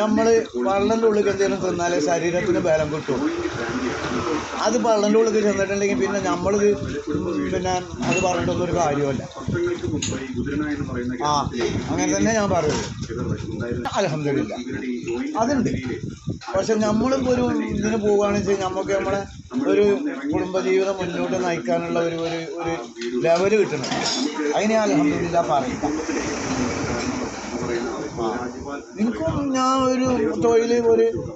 നമ്മൾ പള്ളൻ്റെ ഉള്ളിൽ എന്തെങ്കിലും തിന്നാലേ ശരീരത്തിന് ബലം കിട്ടും. അത് പള്ളൻ്റെ ഉള്ളിൽ ചെന്നിട്ടുണ്ടെങ്കിൽ പിന്നെ നമ്മളിത് പിന്നെ അത് പറഞ്ഞിട്ടൊന്നും ഒരു കാര്യമല്ല. അങ്ങനെ തന്നെ ഞാൻ പറയുന്നത്. അൽഹംദുലില്ലാ അതുണ്ട്. പക്ഷെ നമ്മളിപ്പോൾ ഒരു ഇതിന് പോവുകയാണെന്ന് വെച്ചാൽ നമുക്ക് നമ്മളെ ഒരു കുടുംബജീവിതം മുന്നോട്ട് നയിക്കാനുള്ള ഒരു ലെവല് കിട്ടണം. അതിനെ അൽഹംദുലില്ലാ പറയില്ല. എനിക്കും ഞാൻ ഒരു തൊഴിൽ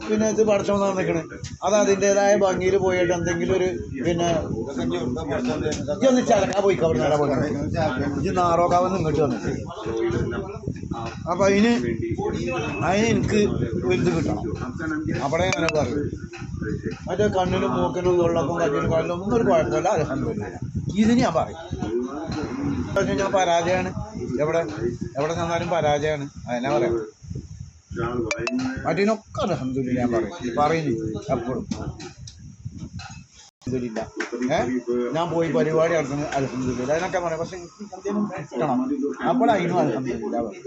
പിന്നെ ഇത് പഠിച്ചോന്ന് നിൽക്കണേ അത് അതിൻ്റെതായ ഭംഗിയിൽ പോയിട്ട് എന്തെങ്കിലും ഒരു പിന്നെ ഇതൊന്ന് ചലക്കാ പോയി അവിടെ നേരെ പോയി ഇത് നാറോക്കാവെന്ന് ഇങ്ങോട്ട് വന്നിട്ട് അപ്പം അതിന് എനിക്ക് വലുത് കിട്ടണം. അവിടെ ഞാൻ പറയും മറ്റേ കണ്ണിനും മൂക്കിനും തൊള്ളക്കും കയ്യിനും കാലിനും ഒന്നും ഒരു കുഴപ്പമില്ല. അൽഹംദുലില്ലാ ഇതിന് ഞാൻ പറയും. ഞാൻ പരാജയമാണ്. എവിടെ ചെന്നാലും പരാജയമാണ്. അതിനാ പറയാം. മറ്റേനൊക്കെ അൽഹംദുലില്ലാ ഞാൻ പറയുന്നു എപ്പോഴും. അൽഹംദുലില്ലാ ഞാൻ പോയി പരിപാടി നടത്തുന്നത് അൽഹംദുലില്ലാ അതിനൊക്കെ പറയാം. പക്ഷെ എനിക്ക് എന്തെങ്കിലും കിട്ടണം. അപ്പോൾ അതിനും അൽഹംദുലില്ലാ പറയും.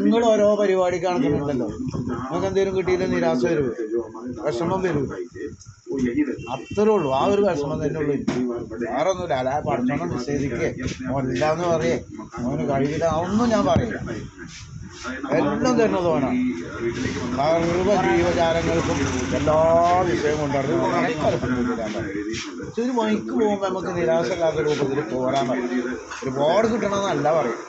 നിങ്ങൾ ഓരോ പരിപാടിക്ക് നടത്തുന്നുണ്ടല്ലോ, നിങ്ങൾക്ക് എന്തെങ്കിലും കിട്ടിയില്ല നിരാശ വരുമോ, വിഷമം വരുമോ? അത്രേ ഉള്ളൂ. ആ ഒരു വിഷമം തന്നെ ഉള്ളൂ. വേറെ ഒന്നുമില്ല. അല്ല പഠിച്ചോണം നിഷേധിക്കേ ഇല്ലാന്ന് പറയേ അവന് കഴിയില്ല ഒന്നും ഞാൻ പറയില്ല. എല്ലാം തരുന്നത് അവനാണ്. സർവ്വ ജീവജാലങ്ങൾക്കും എല്ലാ വിഷയവും കൊണ്ടുവരുന്നത് ഒരു വഴിക്ക് പോകുമ്പോൾ നമുക്ക് നിരാശ ഇല്ലാത്ത രൂപത്തിൽ പോരാൻ പറയും. ഒരുപാട് കിട്ടണമെന്നല്ല പറയും.